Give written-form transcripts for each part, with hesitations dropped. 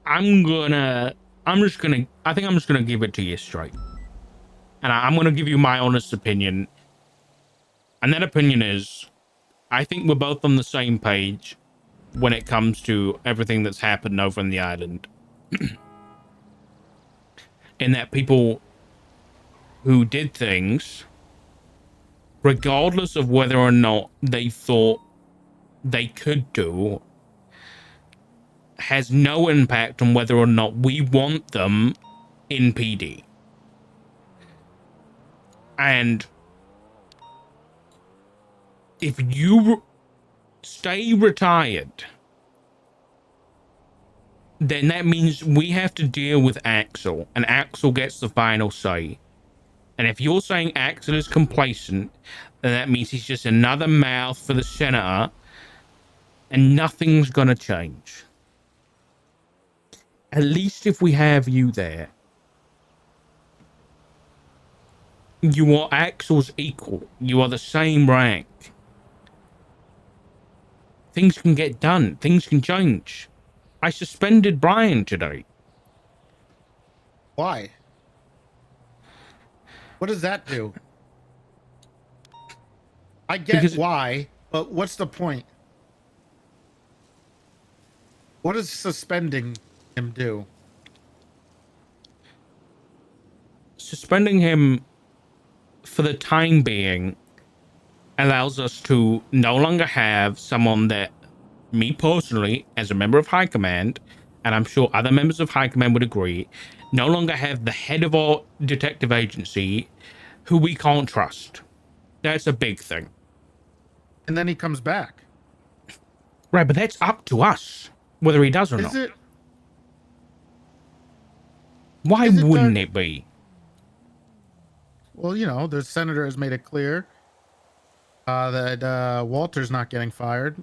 I think I'm just gonna give it to you straight. And I'm gonna give you my honest opinion. And that opinion is, I think we're both on the same page when it comes to everything that's happened over on the island. In that people who did things, regardless of whether or not they thought they could do, has no impact on whether or not we want them in PD. And if you stay retired, then that means we have to deal with Axel, and Axel gets the final say. And if you're saying Axel is complacent, then that means he's just another mouth for the senator, and nothing's gonna change. At least if we have you there, you are Axel's equal. You are the same rank. Things can get done. Things can change. I suspended Brian today. Why? What does that do? I get Because why, but what's the point? What does suspending him do? suspending him for the time being allows us to no longer have someone that, me personally, as a member of High Command, and I'm sure other members of High Command would agree, no longer have the head of our detective agency who we can't trust. That's a big thing. And then he comes back. Right, but that's up to us, whether he does or not. Is it? Why Is it wouldn't dark? it be? Well, you know, the senator has made it clear that Walter's not getting fired,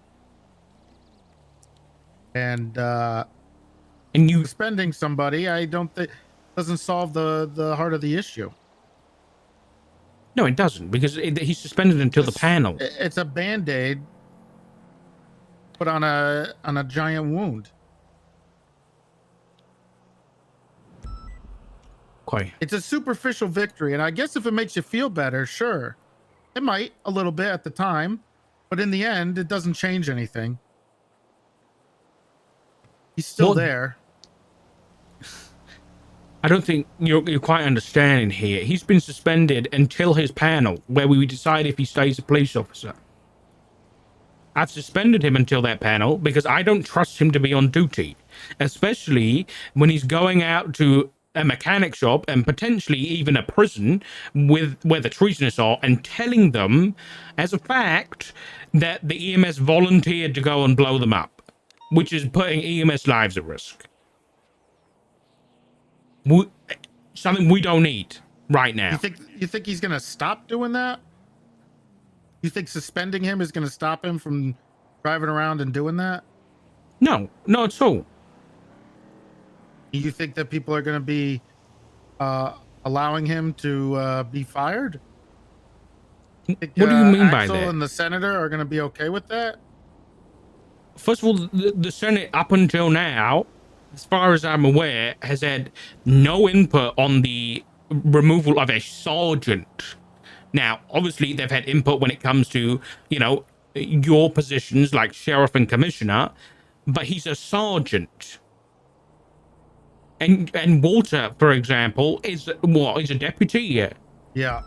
and And you, suspending somebody, I don't think doesn't solve the heart of the issue. no, it doesn't, because he's suspended until the panel. It's a band-aid put on a giant wound. Okay. It's a superficial victory, and I guess if it makes you feel better, sure. It might a little bit at the time, but in the end, it doesn't change anything. He's still Well, there. I don't think you're quite understanding here. He's been suspended until his panel, where we decide if he stays a police officer. I've suspended him until that panel because I don't trust him to be on duty, especially when he's going out to a mechanic shop and potentially even a prison with where the treasonous are, and telling them as a fact that the EMS volunteered to go and blow them up, which is putting EMS lives at risk. Something we don't need right now. You think he's gonna stop doing that? You think suspending him is gonna stop him from driving around and doing that? No, not at all. You think that people are gonna be allowing him to be fired? Think, What do you mean by Axel that? and the senator are gonna be okay with that? First of all, the Senate up until now, as far as I'm aware, has had no input on the removal of a sergeant. Now, obviously, they've had input when it comes to, your positions like sheriff and commissioner, but he's a sergeant. And Walter, for example, is what? He's a deputy. Yeah.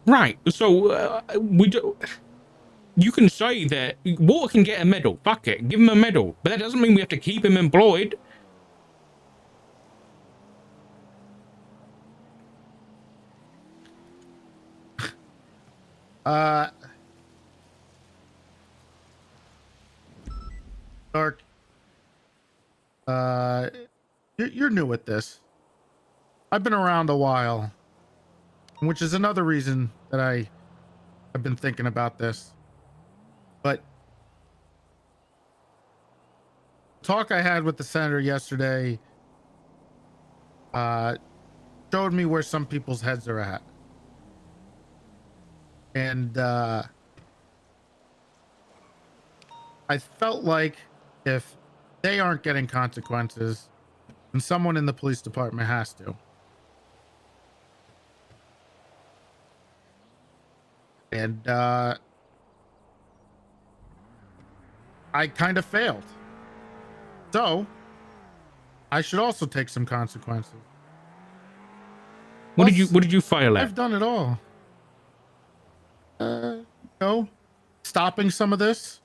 Right. So we do. You can say that Walter can get a medal. Fuck it, give him a medal. But that doesn't mean we have to keep him employed. Dark. You're new at this. I've been around a while, which is another reason that I've been thinking about this. But talk I had with the senator yesterday showed me where some people's heads are at. And I felt like if they aren't getting consequences, and someone in the police department has to. And I kind of failed. So I should also take some consequences. What Plus, did you fail at? I've done it all. No, stopping some of this.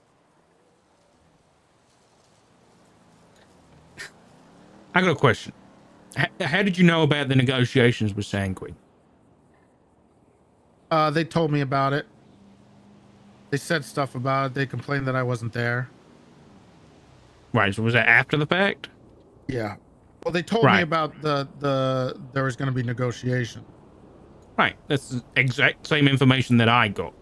I got a question. How did you know about the negotiations with Sanguine? They told me about it. They said stuff about it. They complained that I wasn't there. Right, so was that after the fact? Yeah. Well, they told me Right. about the there was going to be negotiation. Right, that's the exact same information that I got.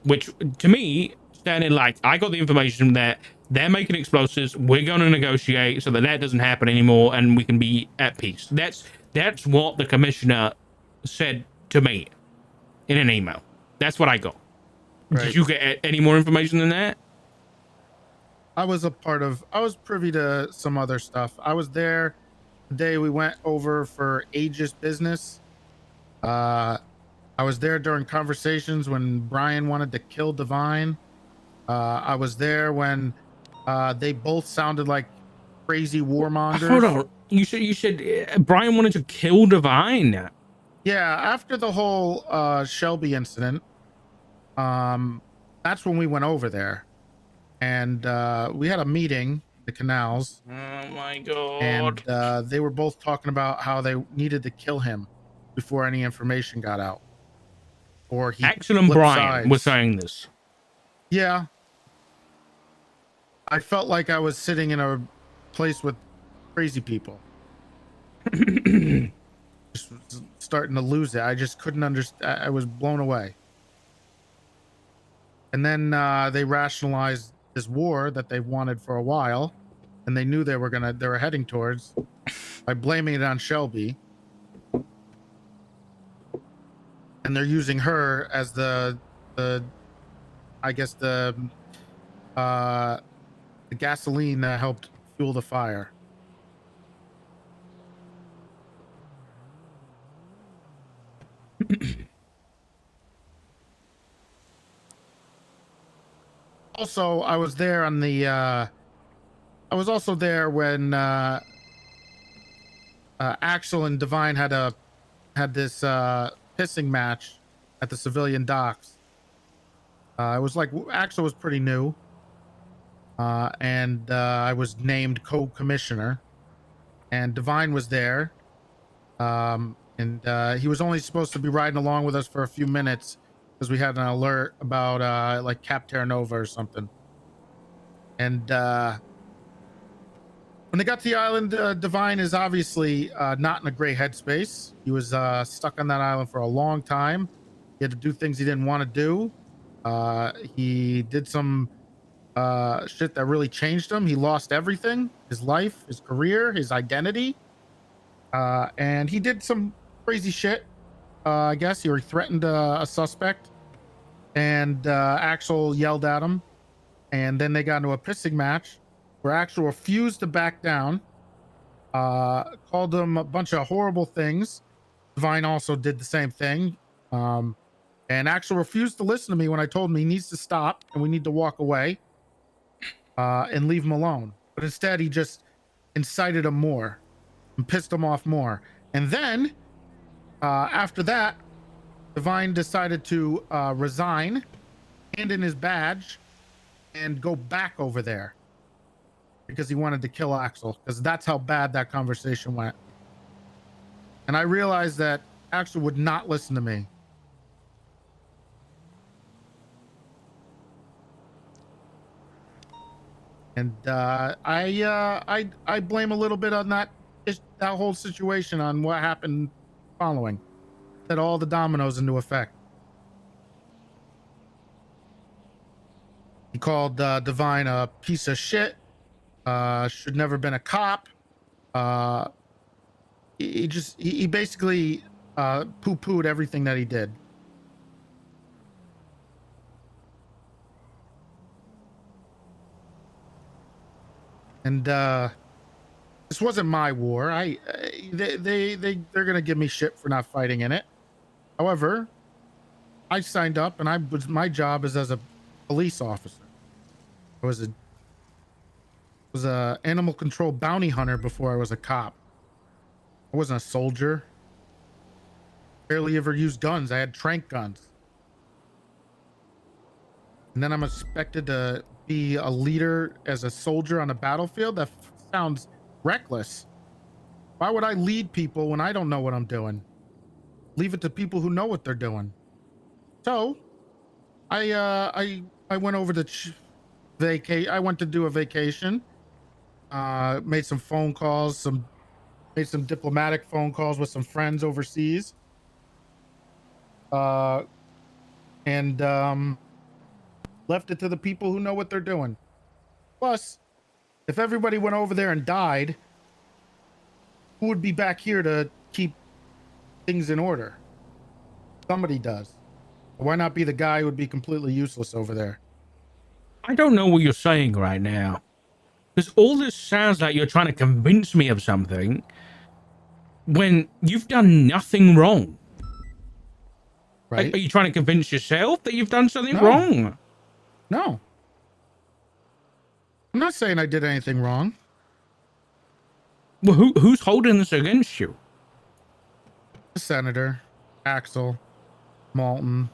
Which, to me, standing like, I got the information that they're making explosives, we're going to negotiate so that that doesn't happen anymore and we can be at peace. That's what the commissioner said to me in an email. That's what I got. Right. Did you get any more information than that? I was privy to some other stuff. I was there the day we went over for Aegis business. I was there during conversations when Brian wanted to kill Divine. I was there when they both sounded like crazy warmongers. Hold on. You said Brian wanted to kill Divine. Yeah, after the whole Shelby incident, that's when we went over there. And we had a meeting, the canals. Oh my god. And they were both talking about how they needed to kill him before any information got out. Or he Axel and flipped Brian were sides. saying this. Yeah. I felt like I was sitting in a place with crazy people. Just starting to lose it. I just couldn't understand. I was blown away. And then they rationalized this war that they've wanted for a while, and they knew they were heading towards, by blaming it on Shelby. And they're using her as the gasoline that helped fuel the fire. Also, I was there on the I was also there when Axel and Divine had this pissing match at the civilian docks. It was like Axel was pretty new, and I was named co-commissioner, and Divine was there, and he was only supposed to be riding along with us for a few minutes because we had an alert about like Cap Terra Nova or something. And when they got to the island, Divine is obviously not in a great headspace. He was stuck on that island for a long time. He had to do things he didn't want to do. He did some shit that really changed him. He lost everything: his life, his career, his identity. And he did some crazy shit. I guess he threatened a suspect, and Axel yelled at him, and then they got into a pissing match where Axel refused to back down, called him a bunch of horrible things. Divine also did the same thing. And Axel refused to listen to me when I told him he needs to stop and we need to walk away and leave him alone. But instead, he just incited him more and pissed him off more. And then after that, Divine decided to resign, hand in his badge, and go back over there because he wanted to kill Axel, because that's how bad that conversation went. And I realized that Axel would not listen to me. And I blame a little bit on that whole situation on what happened following. Set all the dominoes into effect. He called Divine a piece of shit. Should never been a cop. He basically poo-pooed everything that he did. And this wasn't my war. They're gonna give me shit for not fighting in it. However, I signed up, and my job is as a police officer. I was a animal control bounty hunter before I was a cop. I wasn't a soldier. Barely ever used guns. I had trank guns. And then I'm expected to be a leader as a soldier on a battlefield? That sounds reckless. Why would I lead people when I don't know what I'm doing? Leave it to people who know what they're doing. So, I went over to I went to do a vacation. Made some phone calls, made some diplomatic phone calls with some friends overseas. And left it to the people who know what they're doing. Plus, if everybody went over there and died, who would be back here to keep things in order? Somebody does. Why not be the guy who would be completely useless over there? I don't know what you're saying right now. Because all this sounds like you're trying to convince me of something when you've done nothing wrong. Right? Are you trying to convince yourself that you've done something No. wrong? No. I'm not saying I did anything wrong. Well, who's holding this against you? The senator, Axel, Malton.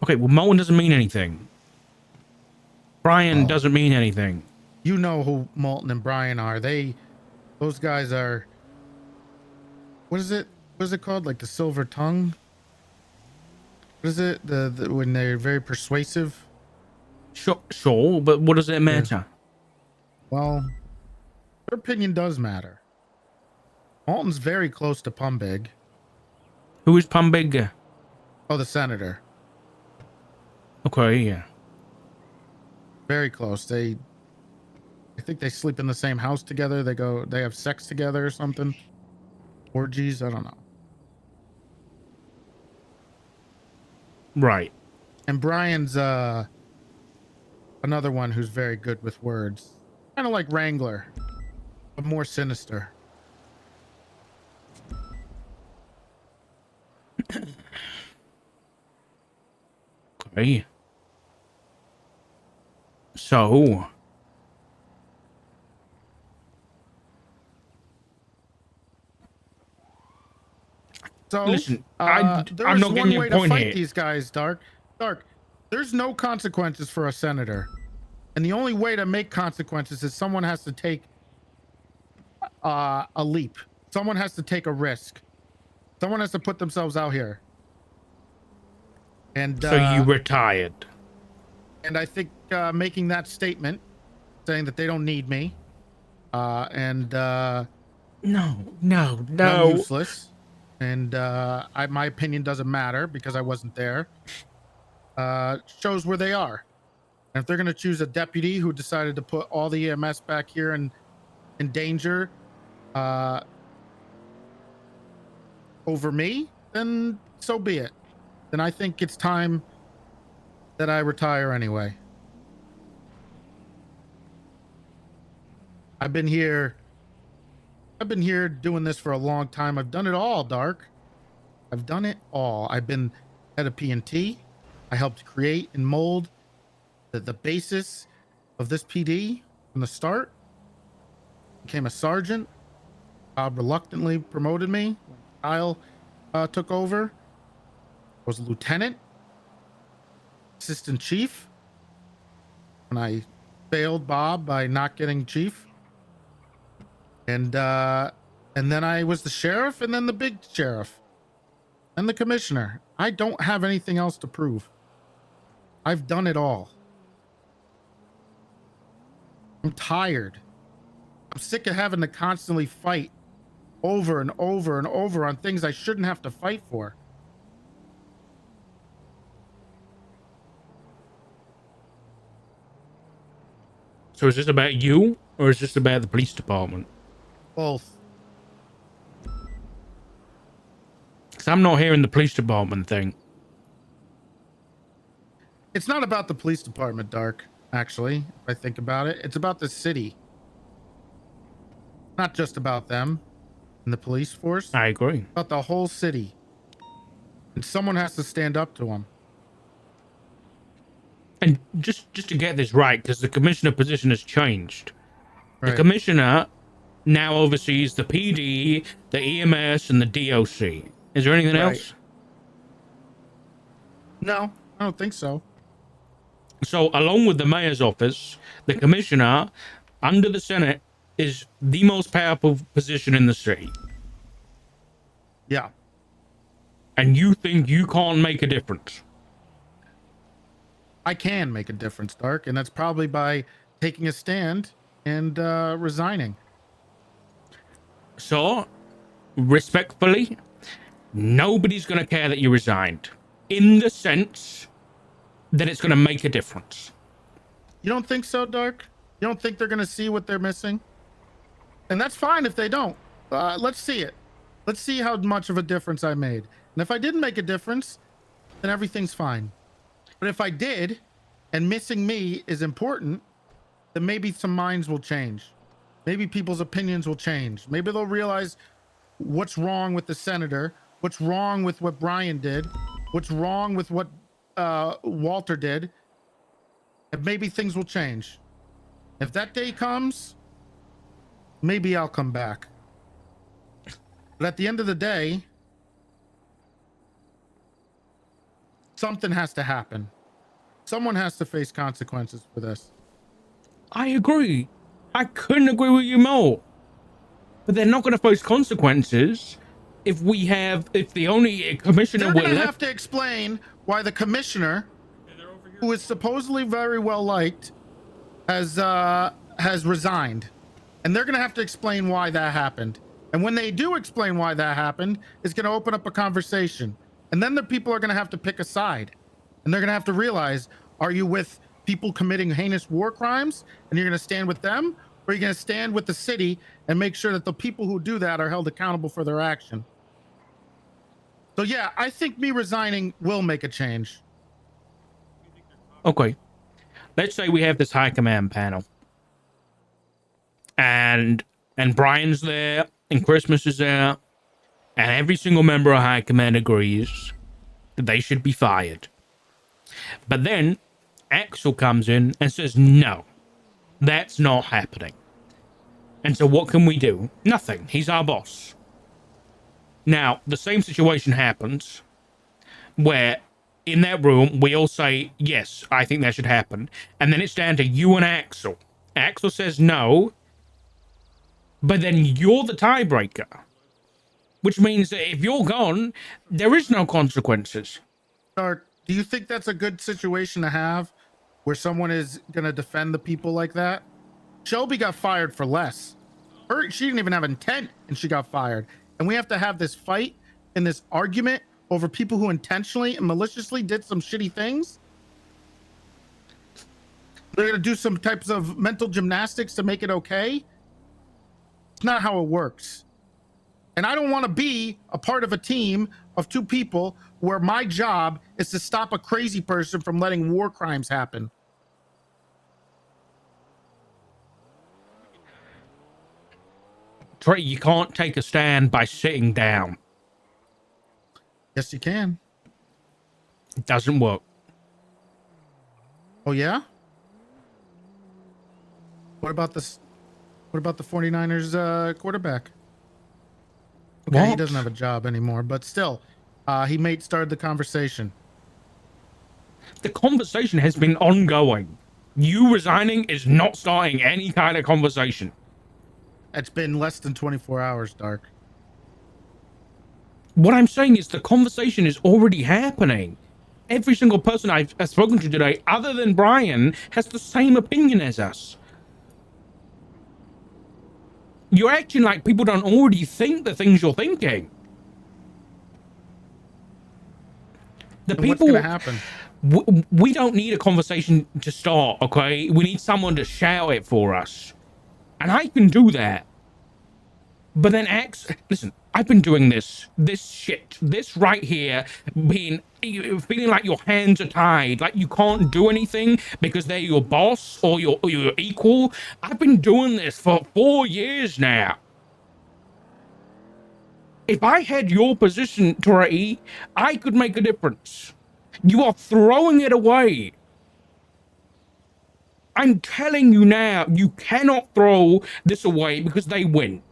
Okay, well, Molten doesn't mean anything. Brian doesn't mean anything. You know who Malton and Brian are. Those guys are, what is it called? Like the silver tongue? What is it? The when they're very persuasive? Sure, but what does it matter? Well, their opinion does matter. Malton's very close to Pumbig. Who is Pumbig? Oh, the senator. Okay, yeah. Very close. I think they sleep in the same house together. They have sex together or something. Orgies, I don't know. Right. And Brian's another one who's very good with words. Kind of like Wrangler, but more sinister. Okay. So, listen, I'm not getting your point here. These guys, Dark. There's no consequences for a senator, and the only way to make consequences is someone has to take a leap. Someone has to take a risk. Someone has to put themselves out here. And so you retired. And I think making that statement, saying that they don't need me, and No. I'm useless, and my opinion doesn't matter because I wasn't there, shows where they are. And if they're going to choose a deputy who decided to put all the EMS back here in danger over me, then so be it. Then I think it's time that I retire anyway. I've been here doing this for a long time. I've done it all, Dark. I've done it all. I've been head of P&T. I helped create and mold the basis of this PD from the start. Became a sergeant. Bob reluctantly promoted me when Kyle took over. Was a lieutenant, assistant chief, when I failed Bob by not getting chief. And then I was the sheriff, and then the big sheriff, and the commissioner. I don't have anything else to prove. I've done it all. I'm tired. I'm sick of having to constantly fight over and over and over on things I shouldn't have to fight for. So is this about you, or is this about the police department? Both. Because I'm not hearing the police department thing. It's not about the police department, Dark. actually, if I think about it. It's about the city, not just about them and the police force, I agree. about the whole city. And someone has to stand up to them. And just to get this right, because the commissioner position has changed. The Right. commissioner now oversees the PD, the EMS, and the DOC. Is there anything Right. else? No, I don't think so. So, along with the mayor's office, the commissioner under the Senate is the most powerful position in the city. Yeah. And you think you can't make a difference? I can make a difference, Dark, and that's probably by taking a stand and resigning. So, respectfully, nobody's going to care that you resigned, in the sense that it's going to make a difference. You don't think so, Dark? You don't think they're going to see what they're missing? And that's fine if they don't. Let's see it. Let's see how much of a difference I made. And if I didn't make a difference, then everything's fine. But if I did, and missing me is important, then maybe some minds will change. Maybe people's opinions will change. Maybe they'll realize what's wrong with the senator, what's wrong with what Brian did, what's wrong with what Walter did, and maybe things will change. If that day comes, maybe I'll come back. But at the end of the day, something has to happen. Someone has to face consequences for this. I agree. I couldn't agree with you more. But they're not going to face consequences if the only commissioner They're we're going to have left. to explain why the commissioner, who is supposedly very well liked, has resigned. And they're going to have to explain why that happened. And when they do explain why that happened, it's going to open up a conversation. And then the people are going to have to pick a side. And they're going to have to realize, are you with people committing heinous war crimes and you're going to stand with them? Or are you going to stand with the city and make sure that the people who do that are held accountable for their action? So yeah, I think me resigning will make a change. Okay. Let's say we have this high command panel. And Brian's there, and Christmas is there, and every single member of high command agrees that they should be fired. But then Axel comes in and says, no, that's not happening. And so what can we do? Nothing. He's our boss. Now, the same situation happens where in that room we all say, yes, I think that should happen. And then it's down to you and Axel. Axel says no, but then you're the tiebreaker. Which means that if you're gone, there is no consequences. Do you think that's a good situation to have where someone is going to defend the people like that? Shelby got fired for less. She didn't even have intent and she got fired. And we have to have this fight and this argument over people who intentionally and maliciously did some shitty things. They're going to do some types of mental gymnastics to make it okay. It's not how it works. And I don't want to be a part of a team of two people where my job is to stop a crazy person from letting war crimes happen. Trey, you can't take a stand by sitting down. Yes, you can. It doesn't work. Oh, yeah? What about this? What about the 49ers quarterback? Okay, he What? doesn't have a job anymore, but still, he started the conversation. The conversation has been ongoing. You resigning is not starting any kind of conversation. It's been less than 24 hours, Dark. What I'm saying is the conversation is already happening. Every single person I've spoken to today, other than Brian, has the same opinion as us. You're acting like people don't already think the things you're thinking. The And people, what's gonna happen? we don't need a conversation to start, okay? We need someone to shout it for us. And I can do that. But then listen, I've been doing this shit, this right here, being feeling like your hands are tied, like you can't do anything because they're your boss or your equal. I've been doing this for 4 years now. If I had your position, Trey, I could make a difference. You are throwing it away. I'm telling you now, you cannot throw this away because they win.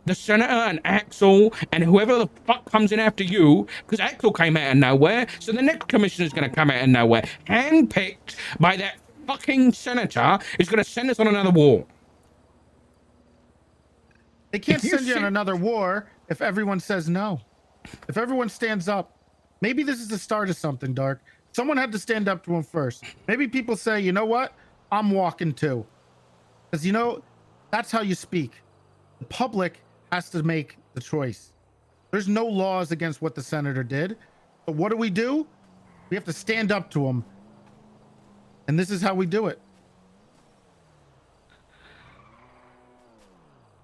The senator and Axel and whoever the fuck comes in after you, because Axel came out of nowhere, so the next commissioner is going to come out of nowhere, handpicked by that fucking senator, is going to send us on another war. They can't send you on another war if everyone says no. If everyone stands up, maybe this is the start of something, Dark. Someone had to stand up to him first. Maybe people say, you know what? I'm walking too. Because, you know, that's how you speak. The public has to make the choice. There's no laws against what the senator did. But what do? We have to stand up to him. And this is how we do it.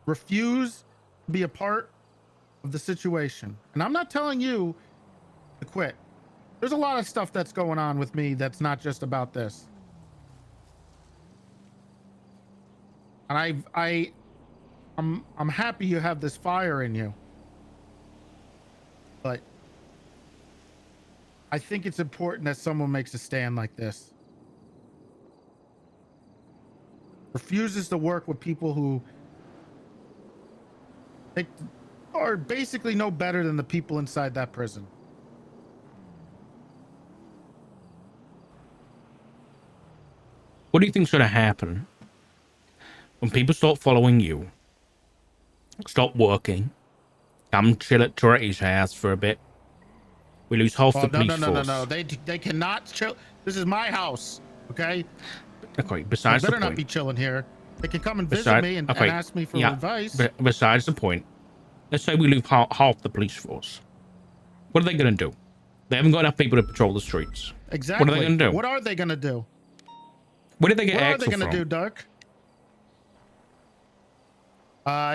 Refuse to be a part of the situation. And I'm not telling you to quit. There's a lot of stuff that's going on with me that's not just about this. And I'm happy you have this fire in you. But I think it's important that someone makes a stand like this. Refuses to work with people who are basically no better than the people inside that prison. What do you think's going to happen when people start following you, stop working, come chill at Trey's house for a bit? We lose half the police force. No. They cannot chill. This is my house, okay? Okay, besides the point. They better not be chilling here. They can come and visit me and ask me for advice. Besides the point, let's say we lose half the police force. What are they going to do? They haven't got enough people to patrol the streets. Exactly. What are they going to do? What are they going to do? Where did they get Axel from? What are they going to do, Dark?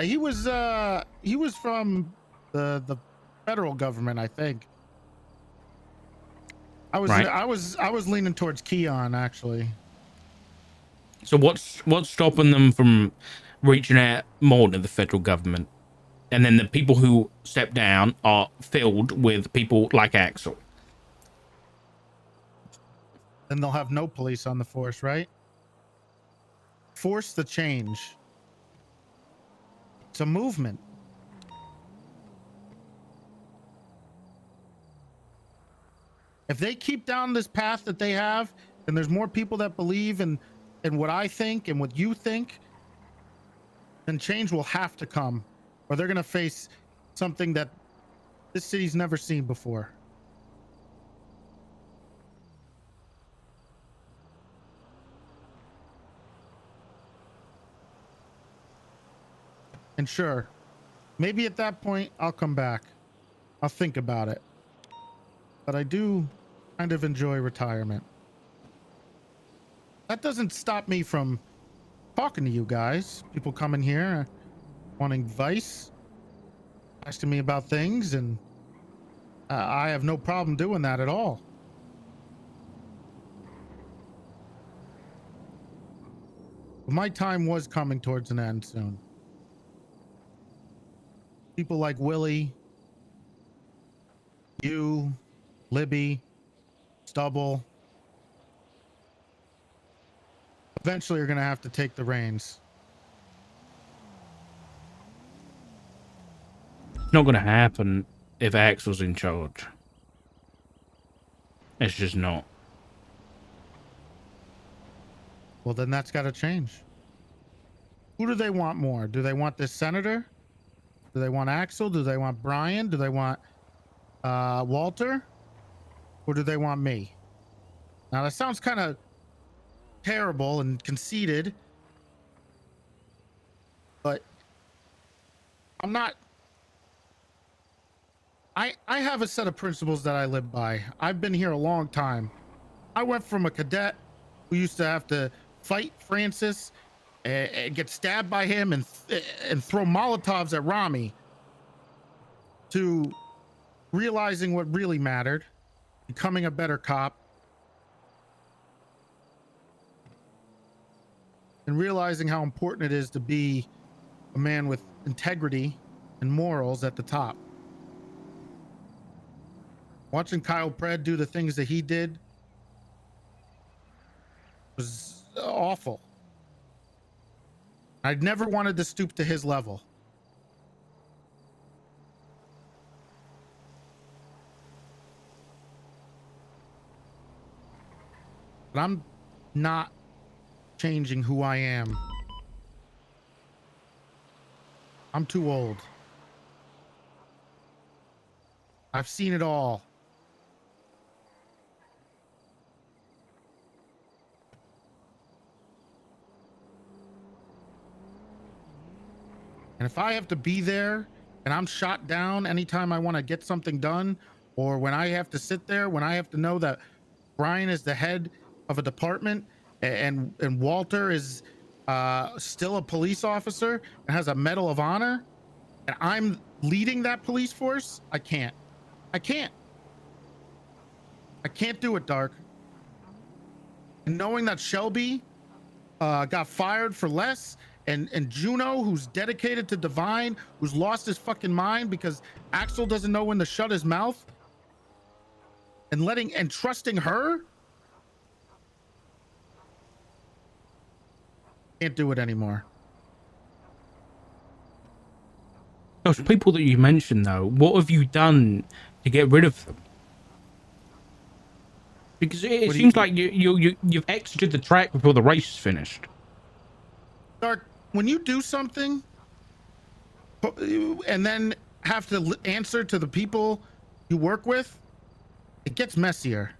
He was from the federal government, I think. I was leaning towards Keon, actually. So what's stopping them from reaching out more to the federal government? And then the people who step down are filled with people like Axel. Then they'll have no police on the force, right? Force the change. It's a movement. If they keep down this path that they have, and there's more people that believe in what I think and what you think, then change will have to come, or they're going to face something that this city's never seen before. And sure, maybe at that point I'll come back. I'll think about it. But I do kind of enjoy retirement. That doesn't stop me from talking to you guys. People coming here wanting advice, asking me about things, and I have no problem doing that at all. But my time was coming towards an end soon. People like Willie, you, Libby, Stubble, eventually are going to have to take the reins. It's not going to happen if Axel's in charge. It's just not. Well, then that's got to change. Who do they want more? Do they want this senator? Do they want Axel? Do they want Brian? Do they want Walter? Or do they want me? Now, that sounds kind of terrible and conceited, but I'm not. I have a set of principles that I live by. I've been here a long time. I went from a cadet who used to have to fight Francis and get stabbed by him and throw Molotovs at Rami, to realizing what really mattered, becoming a better cop, and realizing how important it is to be a man with integrity and morals at the top. Watching Kyle Pred do the things that he did was awful. I'd never wanted to stoop to his level. But I'm not changing who I am. I'm too old. I've seen it all. And if I have to be there and I'm shot down anytime I want to get something done, or when I have to sit there, when I have to know that Brian is the head of a department and Walter is still a police officer and has a Medal of Honor, and I'm leading that police force, I can't do it, Dark. And knowing that Shelby got fired for less, and Juno, who's dedicated to Divine, who's lost his fucking mind because Axel doesn't know when to shut his mouth, and trusting her, can't do it anymore. Those people that you mentioned, though, what have you done to get rid of them? Because it seems like you've exited the track before the race is finished. Dark, when you do something and then have to answer to the people you work with, it gets messier.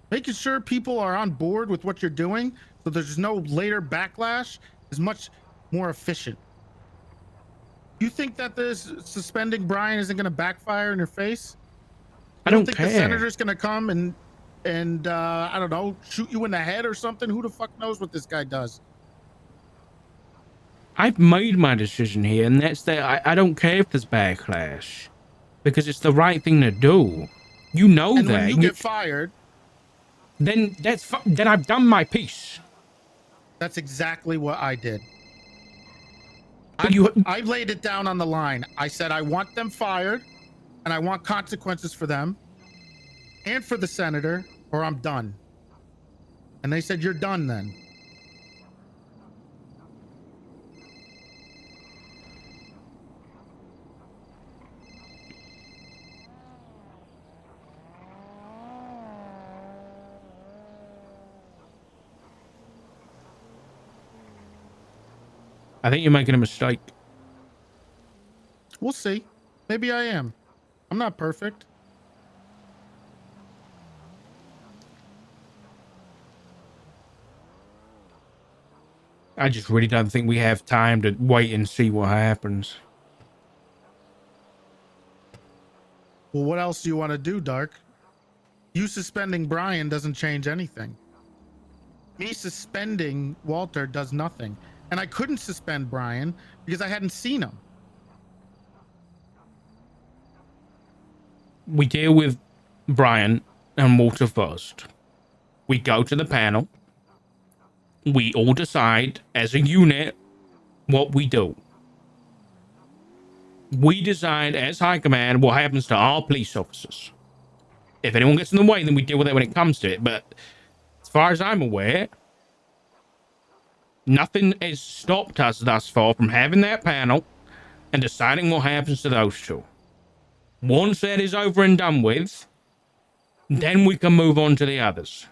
Making sure people are on board with what you're doing so there's no later backlash is much more efficient. You think that this suspending Brian isn't going to backfire in your face? I don't think care. The senator's going to come and I don't know, shoot you in the head or something? Who the fuck knows what this guy does? I've made my decision here, and that's that I don't care if there's backlash, because it's the right thing to do. You know and that. When you get fired, then then I've done my piece. That's exactly what I did. But I laid it down on the line. I said I want them fired, and I want consequences for them and for the senator, or I'm done. And they said, you're done then. I think you're making a mistake. We'll see. Maybe I am. I'm not perfect. I just really don't think we have time to wait and see what happens. Well, what else do you want to do, Dark? You suspending Brian doesn't change anything. Me suspending Walter does nothing. And I couldn't suspend Brian because I hadn't seen him. We deal with Brian and Walter first. We go to the panel. We all decide as a unit what we do. We decide as High Command what happens to our police officers. If anyone gets in the way, then we deal with it when it comes to it. But as far as I'm aware, nothing has stopped us thus far from having that panel and deciding what happens to those two. Once that is over and done with, then we can move on to the others.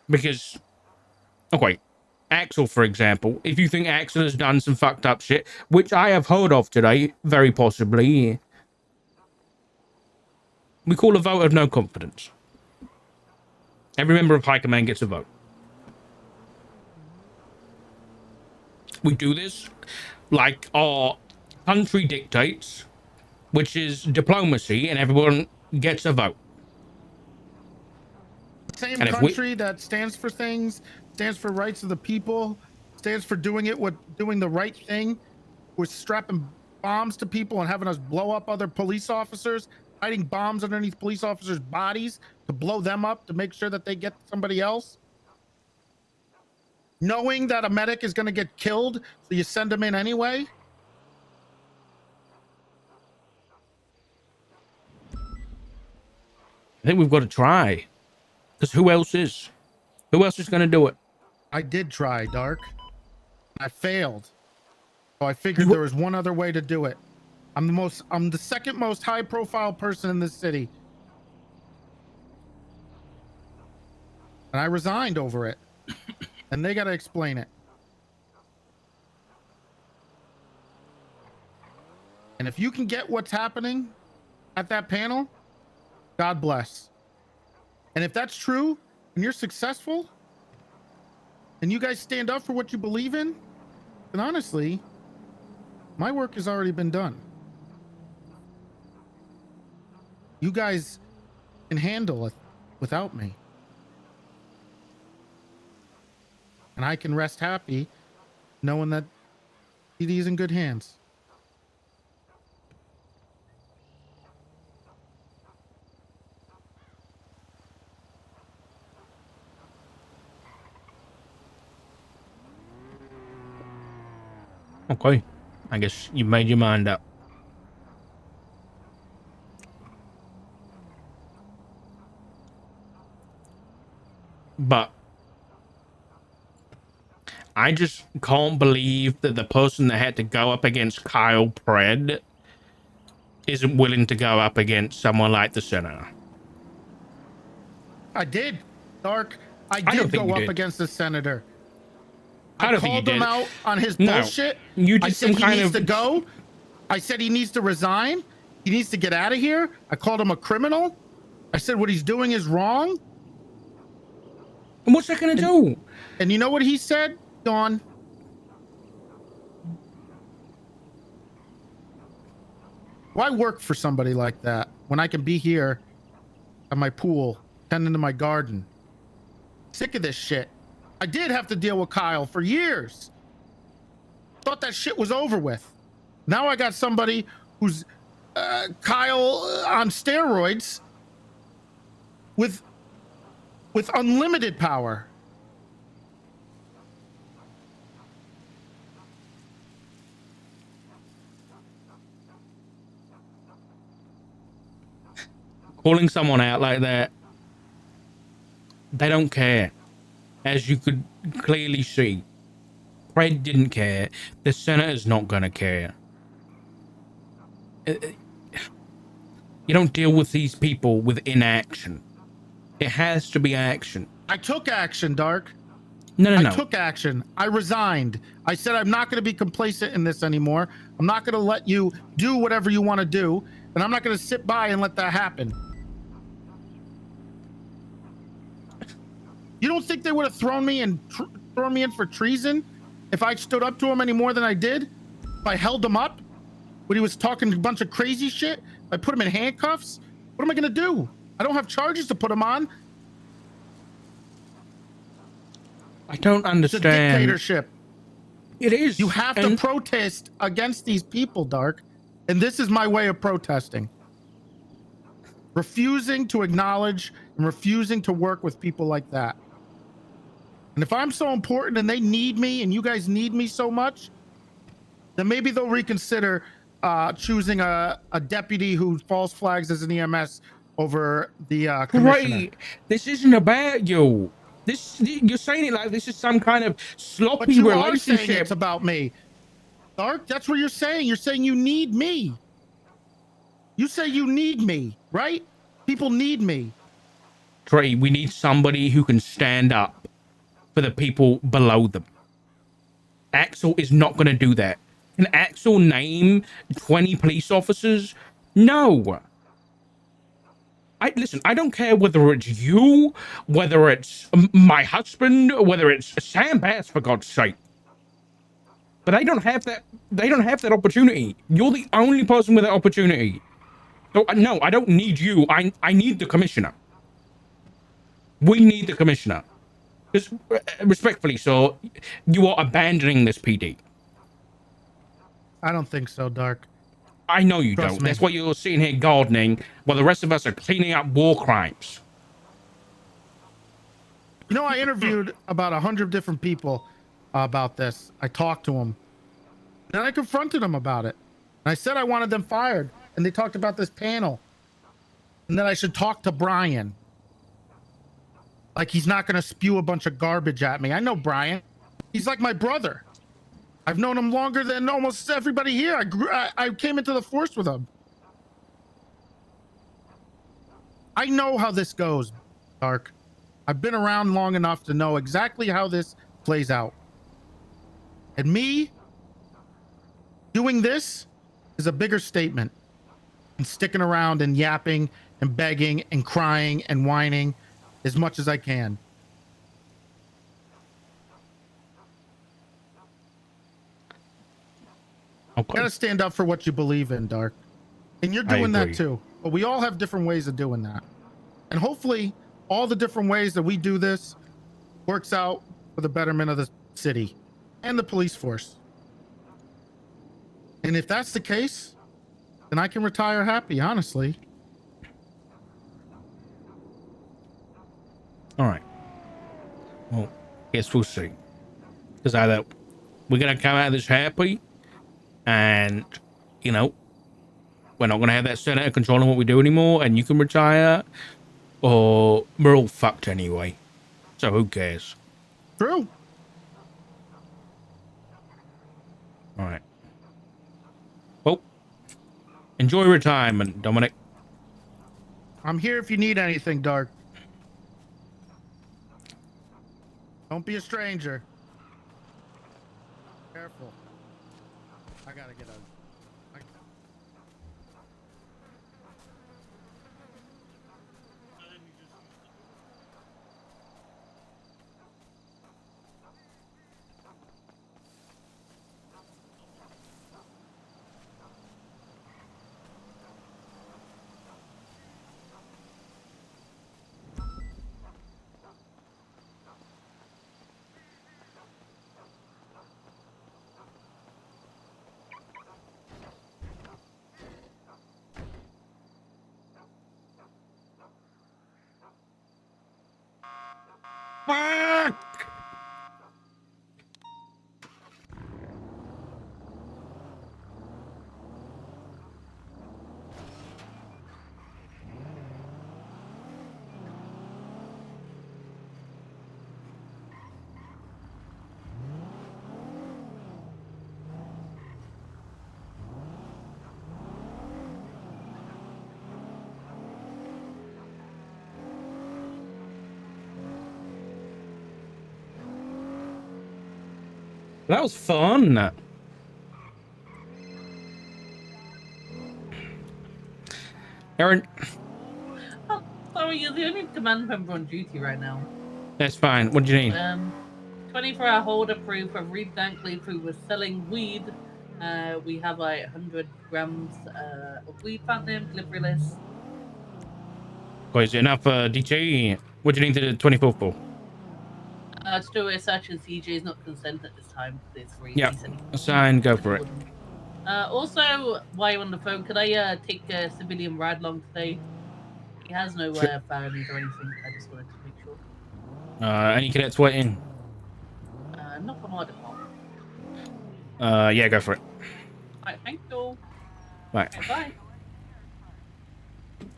Because, okay, Axel, for example, if you think Axel has done some fucked up shit, which I have heard of today, very possibly, we call a vote of no confidence. Every member of High Command gets a vote. We do this like our country dictates, which is diplomacy, and everyone gets a vote. Same country that stands for things, stands for rights of the people, stands for doing the right thing, with strapping bombs to people and having us blow up other police officers, hiding bombs underneath police officers' bodies to blow them up to make sure that they get somebody else. Knowing that a medic is going to get killed, so you send them in anyway. I think we've got to try. Because who else is? Who else is going to do it? I did try, Dark. I failed. So I figured there was one other way to do it. I'm the second most high profile person in this city. And I resigned over it. And they got to explain it. And if you can get what's happening at that panel, God bless. And if that's true and you're successful and you guys stand up for what you believe in, then honestly, my work has already been done. You guys can handle it without me. And I can rest happy knowing that PD is in good hands. Okay. I guess you made your mind up. But I just can't believe that the person that had to go up against Kyle Pred isn't willing to go up against someone like the Senator. I did, Dark. I did go up against the Senator. I called him out on his bullshit. I said he needs to go. I said he needs to resign. He needs to get out of here. I called him a criminal. I said what he's doing is wrong. And what's that gonna do? And you know what he said, Dawn? Why work for somebody like that when I can be here at my pool, tending to my garden? Sick of this shit. I did have to deal with Kyle for years. Thought that shit was over with. Now I got somebody who's Kyle on steroids with unlimited power. Calling someone out like that, they don't care. As you could clearly see, Fred didn't care. The Senator's not gonna care. You don't deal with these people with inaction. It has to be action. I took action, Dark. No. I took action. I resigned. I said I'm not going to be complacent in this anymore. I'm not going to let you do whatever you want to do, and I'm not going to sit by and let that happen. You don't think they would have thrown me in for treason if I stood up to him any more than I did? If I held him up when he was talking a bunch of crazy shit? If I put him in handcuffs? What am I going to do? I don't have charges to put him on. I don't understand. It's a dictatorship. It is. You have to protest against these people, Dark. And this is my way of protesting. Refusing to acknowledge and refusing to work with people like that. And if I'm so important and they need me and you guys need me so much, then maybe they'll reconsider choosing a deputy who false flags as an EMS over the commissioner. Right. This isn't about you. You're saying it like this is some kind of sloppy relationship. Are saying it's about me. Dark, that's what you're saying. You're saying you need me. You say you need me, right? People need me. Trey, we need somebody who can stand up for the people below them. Axel is not going to do that. Can Axel name 20 police officers? No. Listen, I don't care whether it's you, whether it's my husband, whether it's Sam Bass, for God's sake. But they don't have that. They don't have that opportunity. You're the only person with that opportunity. So, no, I don't need you. I need the commissioner. We need the commissioner. Just respectfully, so you are abandoning this PD. I don't think so, Dark. I know you Trust don't. me. That's why you're sitting here gardening while the rest of us are cleaning up war crimes. You know, I interviewed about 100 different people about this. I talked to them. Then I confronted them about it. And I said I wanted them fired. And they talked about this panel. And then I should talk to Brian. Like he's not going to spew a bunch of garbage at me. I know Brian. He's like my brother. I've known him longer than almost everybody here. I came into the force with him. I know how this goes, Dark. I've been around long enough to know exactly how this plays out. And me doing this is a bigger statement than sticking around and yapping and begging and crying and whining as much as I can. Okay. You gotta stand up for what you believe in, Dark. And you're doing that too. But we all have different ways of doing that. And hopefully all the different ways that we do this works out for the betterment of the city and the police force. And if that's the case, then I can retire happy, honestly. All right. Well, guess we'll see. Because either we're going to come out of this happy and, you know, we're not going to have that senator controlling what we do anymore and you can retire, or we're all fucked anyway. So who cares? True. All right. Well, enjoy retirement, Dominic. I'm here if you need anything, Dark. Don't be a stranger. Careful. I gotta get out. Fuck! That was fun. Aaron, Oh, sorry, you're the only command member on duty right now. that's fine. What do you need? 24-hour holder proof of Reed Dankley who was selling weed. We have like 100 grams of weed found in delivery list. Is it enough for DT? What do you need the 24 for? To do a search and CJ is not consent at this time. It's free. Yeah, sign, go for it. Also, while you're on the phone, could I take a civilian ride along today? He has no Sure. felonies or anything. I just wanted to make sure. Any cadets waiting? Not from our department. Yeah, go for it. Alright, thank you. Right. Okay, bye.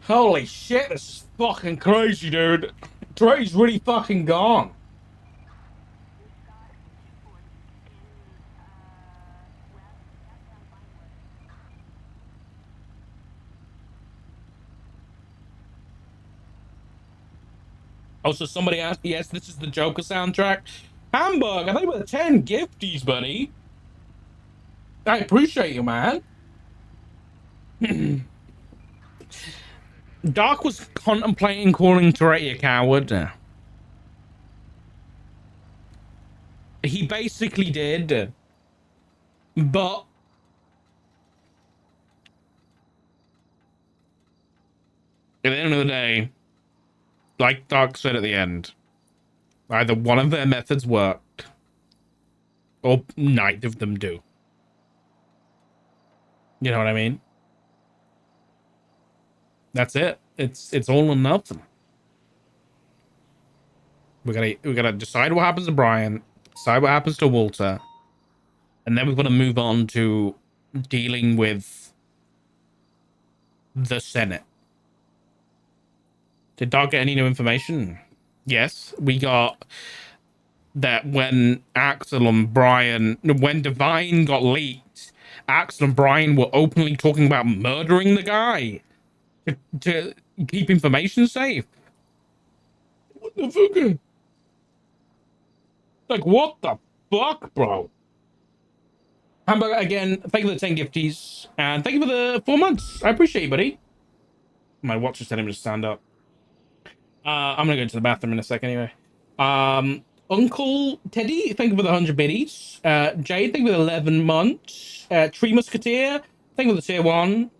Holy shit, this is fucking crazy, dude. Trey's really fucking gone. Oh, so somebody asked, yes, this is the Joker soundtrack. Hamburg, I think with 10 gifties, buddy. I appreciate you, man. Doc was contemplating calling Toretti a coward. He basically did. But at the end of the day, like Doc said at the end, Either one of their methods worked, or neither of them do. You know what I mean? That's it. It's all or nothing. We gotta decide what happens to Brian, decide what happens to Walter, and then we've got to move on to dealing with the Senate. Did Doc get any new information? Yes, we got that when Axel and Brian, when Divine got leaked, Axel and Brian were openly talking about murdering the guy to keep information safe. What the fuck? Like, what the fuck, bro? Hamburger, again, thank you for the 10 gifties, and thank you for the 4 months. I appreciate you, buddy. My watch is telling me to stand up. I'm gonna go to the bathroom in a second anyway. Uncle Teddy, thank you for the 100 biddies. Jade, thank you for the 11 months. Tree Musketeer, thank you for the tier 1.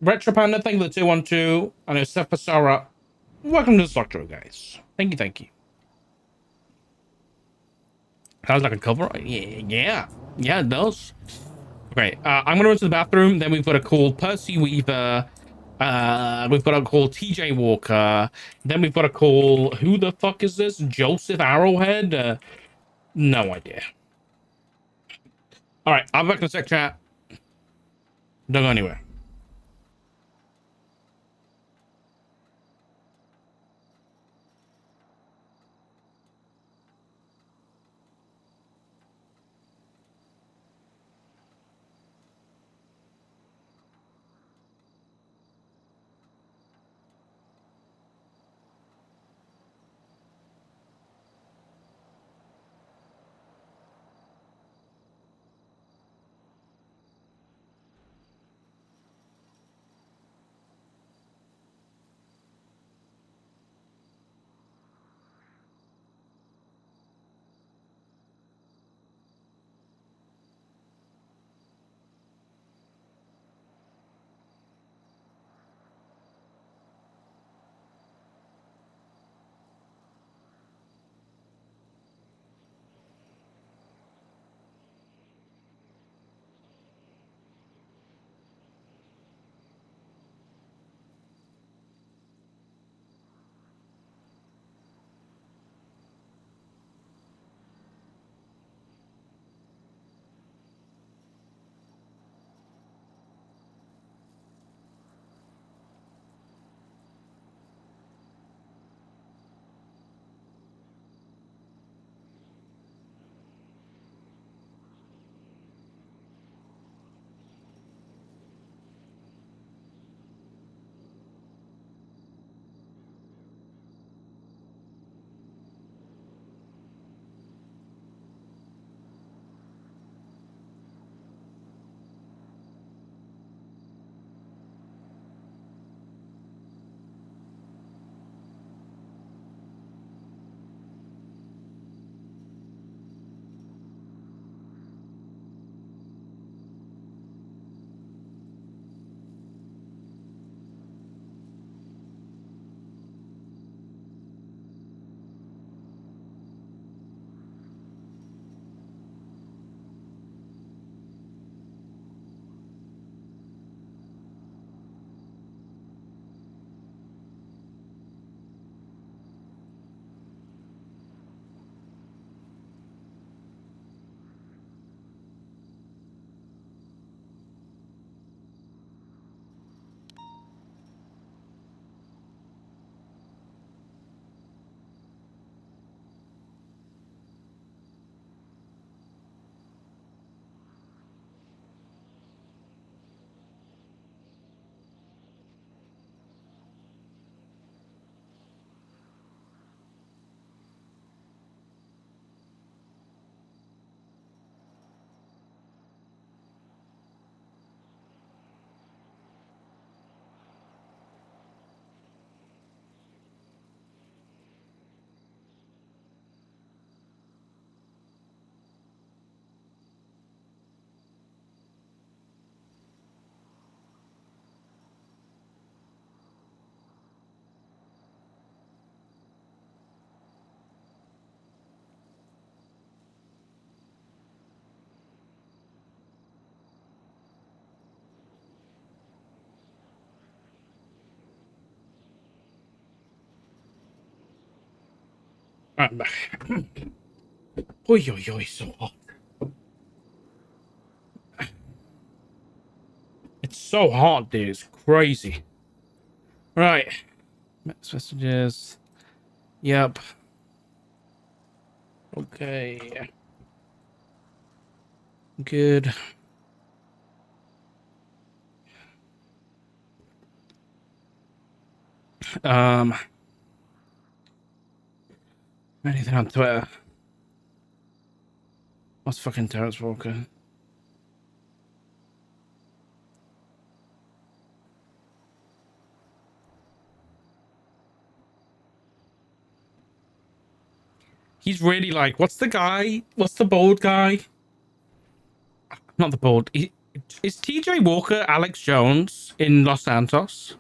Retro Panda, thank you for the tier 1 too. And Yosef Pasara, welcome to the Doctor, guys. Thank you, thank you. Sounds like a cover. Yeah, it does. Okay, I'm gonna run to the bathroom. Then we've got to call Percy Weaver. We've got to call TJ Walker. Then we've got to call, who the fuck is this? Joseph Arrowhead? No idea. All right, I'll be back in a sec, chat. Don't go anywhere. Um, Oi, oi, oi, so hot. It's so hot, dude. It's crazy. Right. Messages. Yep. Okay. Good. Anything on Twitter? What's fucking Terrence Walker? He's really like, what's the guy? What's the bald guy? Not the bald. Is TJ Walker Alex Jones in Los Santos?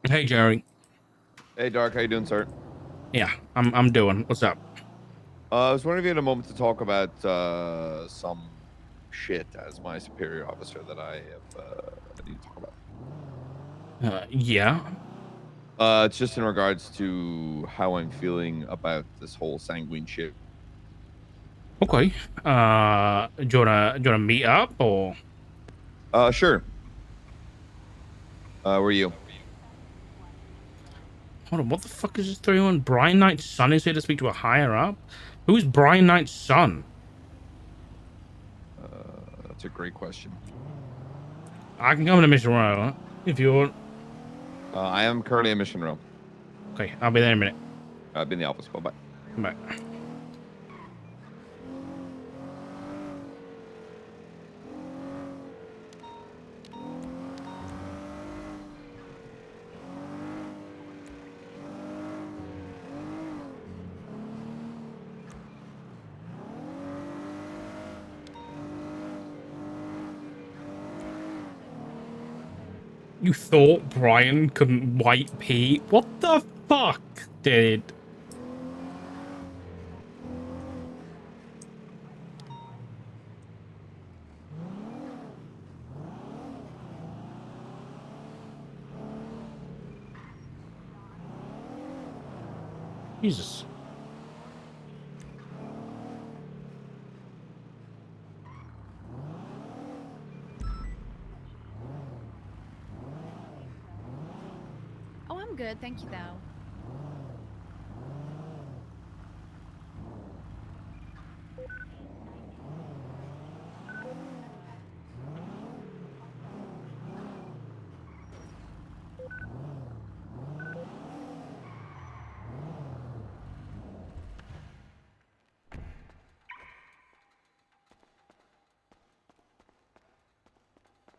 Hey, Jerry. Hey, Dark, how you doing, sir? Yeah, I'm doing. What's up? I was wondering if you had a moment to talk about some shit as my superior officer that I need to talk about. Yeah. It's just in regards to how I'm feeling about this whole sanguine shit. Okay. Do you wanna meet up or? Sure. Where are you? Hold on. What the fuck is this 31? Brian Knight's son is here to speak to a higher up. Who's Brian Knight's son? That's a great question. I can come to Mission Row if you want. I am currently in Mission Row. Okay, I'll be there in a minute. I've been in the office. Bye-bye. Bye. You thought Brian couldn't wipe Pete? What the fuck, dude? Jesus. Oh, I'm good, thank you, though.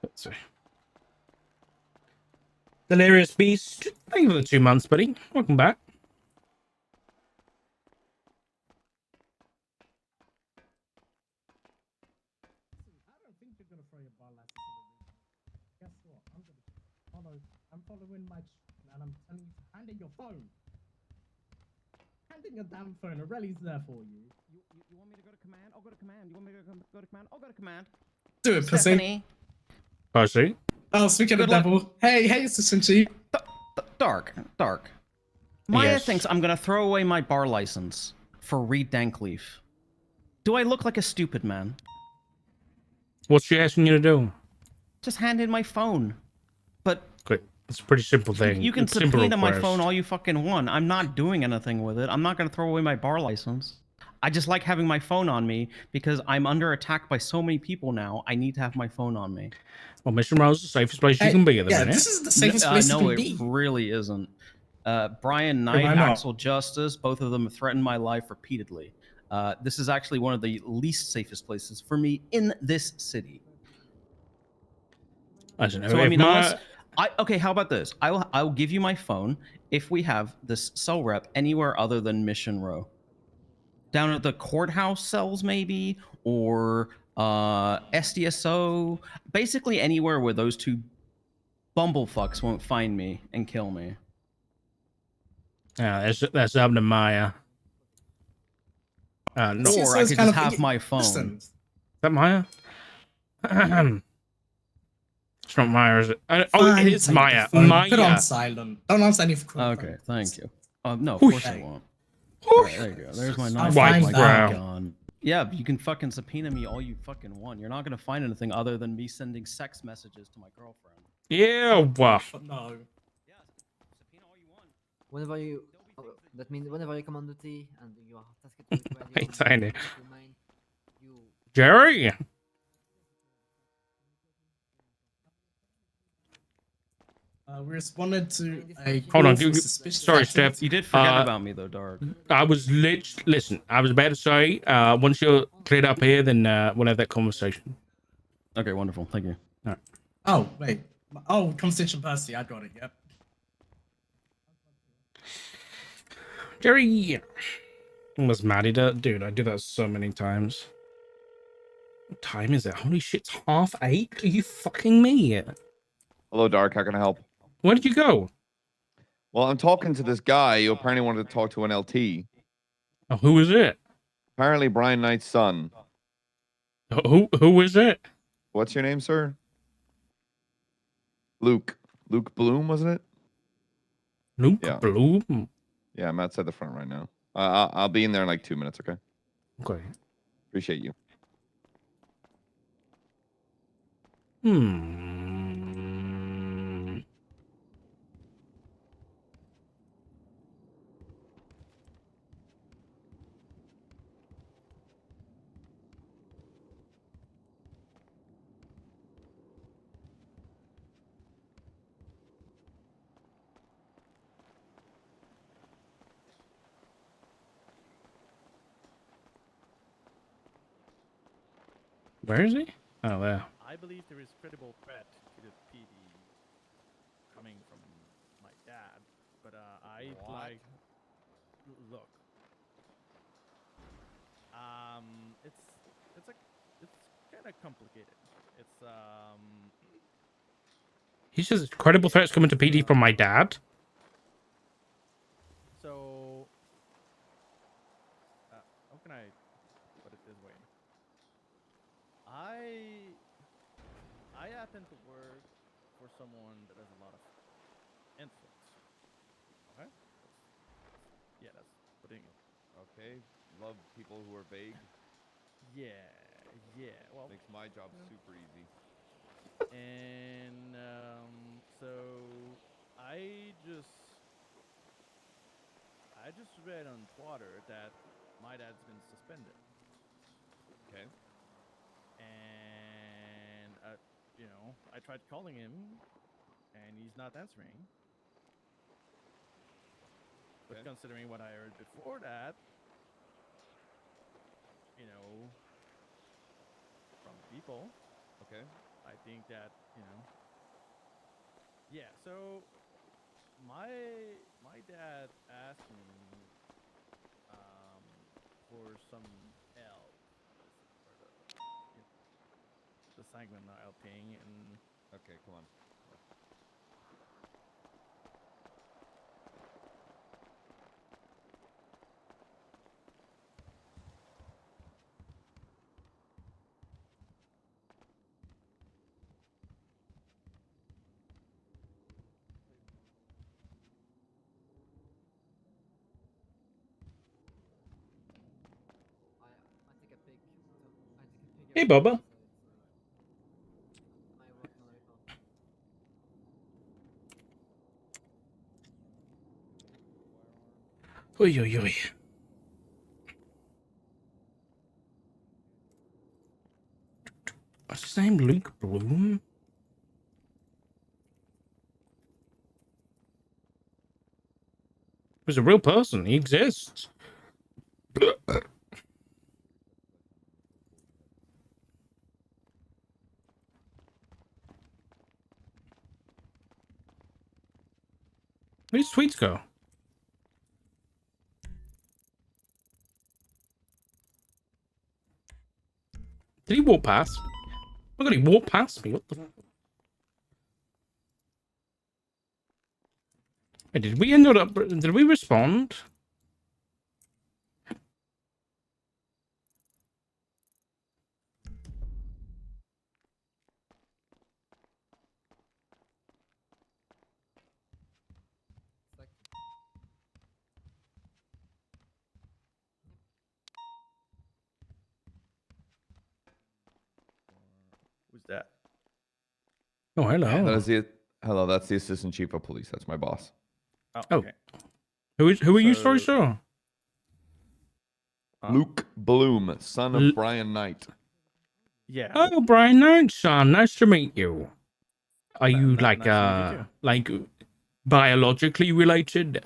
Let's see. Delirious Beast. Thank you for the 2 months, buddy. Welcome back. Guess what? I'm following my and I'm telling you to hand in your phone. Hand in your damn phone. Aureli's there for you. You want me to go to command? I'll go to command. You want me to go to command? I'll go to command. Do it, pussy. Stephanie. I see. Oh, speaking of the Good luck. devil. Hey, Assistant Chief. Dark. Maya Yes. thinks I'm gonna throw away my bar license for Reed Dankleaf. Do I look like a stupid man? What's she asking you to do? Just hand in my phone. But Okay, it's a pretty simple thing. you can It's simple subpoena my request. phone all you fucking want. I'm not doing anything with it. I'm not gonna throw away my bar license. I just like having my phone on me because I'm under attack by so many people now. I need to have my phone on me. Well, Mission Row's the safest place you Hey, can be at the yeah, minute. this is the safest place No, you it can be. really isn't. Brian Knight, why not? Axel Justice, both of them have threatened my life repeatedly. This is actually one of the least safest places for me in this city. I don't know. So I if mean, my- okay, how about this? I'll give you my phone if we have this cell rep anywhere other than Mission Row. Down at the courthouse cells, maybe, or SDSO, basically anywhere where those two bumblefucks won't find me and kill me. Yeah, that's up to Maya. No, See, Or so I it's could kind just of- have my phone. Listen, is that Maya? It's not Maya, is it? Oh, Fine, it is take the Maya. phone. Put it on Maya. silent. Don't answer any Okay, thank you. No, of Whoosh. course I Hey. won't. Whoosh. Alright, there you go. There's my I'll knife. White my brow. gun. Yeah, but you can fucking subpoena me all you fucking want. You're not gonna find anything other than me sending sex messages to my girlfriend. Yeah, well. No. Yeah, subpoena all you want. Whenever you, that means whenever you come on duty and you are tasked with Hey, radio Tiny. domain, you Jerry. We responded to a Hold on, call for you- suspicious sorry, activity. Steph. You did forget Uh, about me though, Dark. I was listen. I was about to say, once you're cleared up here, then we'll have that conversation. Okay, wonderful. Thank you. Oh, wait. Oh, Constitution Percy. I got it. Yep. Jerry. I was mad at that. Dude, I do that so many times. What time is it? Holy shit, it's 8:30? Are you fucking me? Hello, Dark. How can I help? Where did you go? Well, I'm talking to this guy who apparently wanted to talk to an LT. Oh, who is it? Apparently, Brian Knight's son. Who is it? What's your name, sir? Luke. Luke Bloom, wasn't it? Luke Yeah. Bloom. Yeah, I'm outside the front right now. I'll be in there in like 2 minutes, okay? Okay. Appreciate you. Hmm. Where is he? Oh, there. I believe there is credible threat to the PD coming from my dad, but I'd like look. It's kind of complicated. It's He says credible threats coming to PD from my dad. so how can I put it this way? I happen to work for someone that has a lot of influence. Okay? Yeah, that's putting it. Okay. Love people who are vague. Yeah, yeah. Well, Makes my job super easy. and so I just read on Twitter that my dad's been suspended. Okay. And I tried calling him, and he's not answering. But Okay. considering what I heard before that, from people, Okay. I think that yeah. So my dad asked me for some help for the sanguinary thing, and Okay, come on. I take a pic. I take a picture. Hey, Bubba. My work monitor. Oi, oi, oi. What's his name? Luke Bloom? He's a real person. He exists. Where'd his tweets go? Did he walk past? Oh my god, he walked past me. What the fuck? Wait, did we end up... Did we respond? Who's that? Oh, hello. That is the hello. That's the assistant chief of police. That's my boss. Oh, Oh. okay. Who are you, sorry, So- sir? Huh? Luke Bloom, son of Brian Knight. Yeah. Oh, Brian Knight's son. Nice to meet you. Are you Nice to meet you too. like biologically related?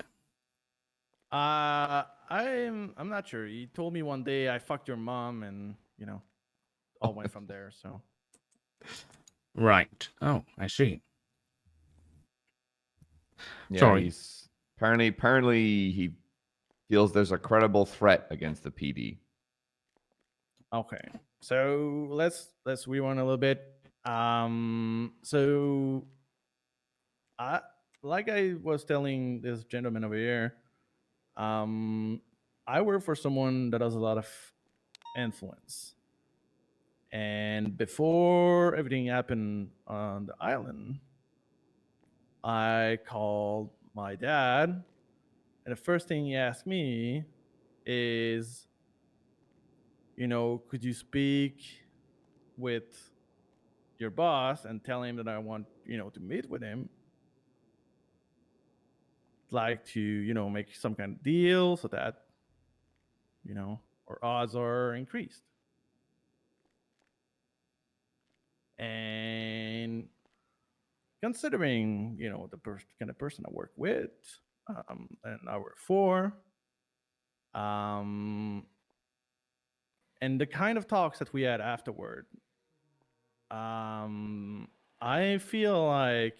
I'm not sure. He told me one day I fucked your mom, and all went from there. So Right. Oh, I see. Yeah, Sorry. he's apparently he feels there's a credible threat against the PD. okay. So let's rewind a little bit. So I like I was telling this gentleman over here, I work for someone that has a lot of influence. And before everything happened on the island, I called my dad, and the first thing he asked me is, could you speak with your boss and tell him that I want, to meet with him, like to, make some kind of deal so that, our odds are increased. And considering, the kind of person I work with, and I work for, and the kind of talks that we had afterward, I feel like,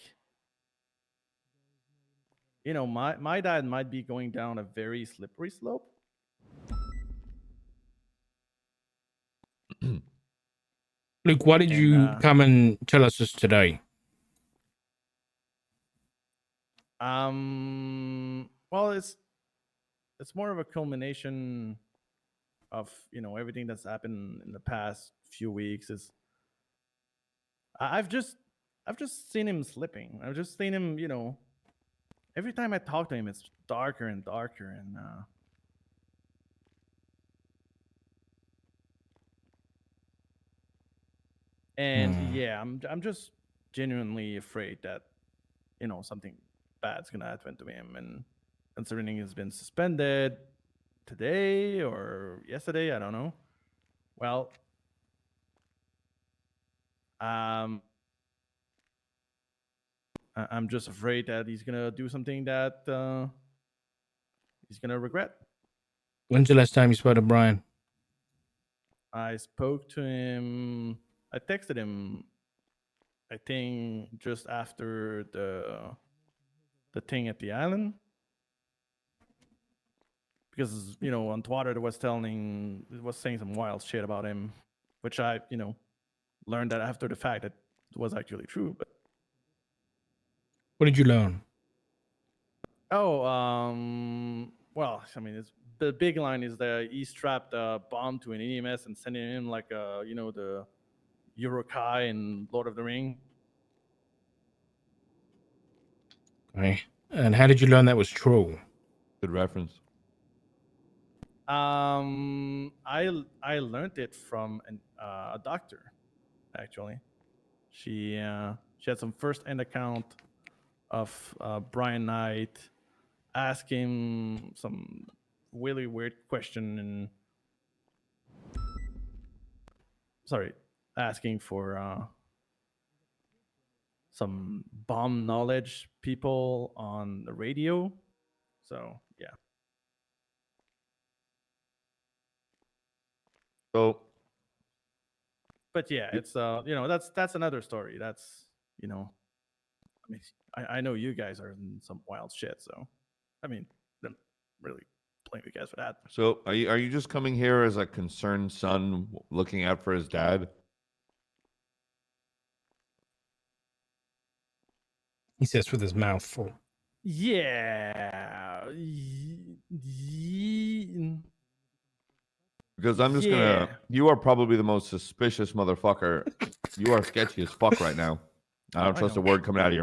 my dad might be going down a very slippery slope. Luke, why did And, you come and tell us this today? Well, it's more of a culmination of everything that's happened in the past few weeks. Is I've just seen him slipping. I've just seen him, every time I talk to him, it's darker and darker, and yeah, I'm just genuinely afraid that something bad's gonna happen to him. And considering he's been suspended today or yesterday, I don't know. Well, I'm just afraid that he's gonna do something that he's gonna regret. When's the last time you spoke to Brian? I spoke to him. I texted him, I think, just after the thing at the island, because on Twitter it was saying some wild shit about him, which I learned that after the fact that it was actually true. But What did you learn? oh, well, I mean, the big line is that he strapped a bomb to an EMS and sending him like the Urukai in Lord of the Ring. Okay. And how did you learn that was true? Good reference. I learned it from a doctor, actually. She had some first-hand account of Brian Knight asking some really weird question and asking for some bomb knowledge people on the radio. So yeah. So, but yeah, it's that's another story. That's I mean, I know you guys are in some wild shit, so I mean, don't really blame you guys for that. So are you just coming here as a concerned son looking out for his dad? He says with his mouth full. Yeah. Because I'm just gonna. You are probably the most suspicious motherfucker. You are sketchy as fuck right now. I don't trust a word coming out of your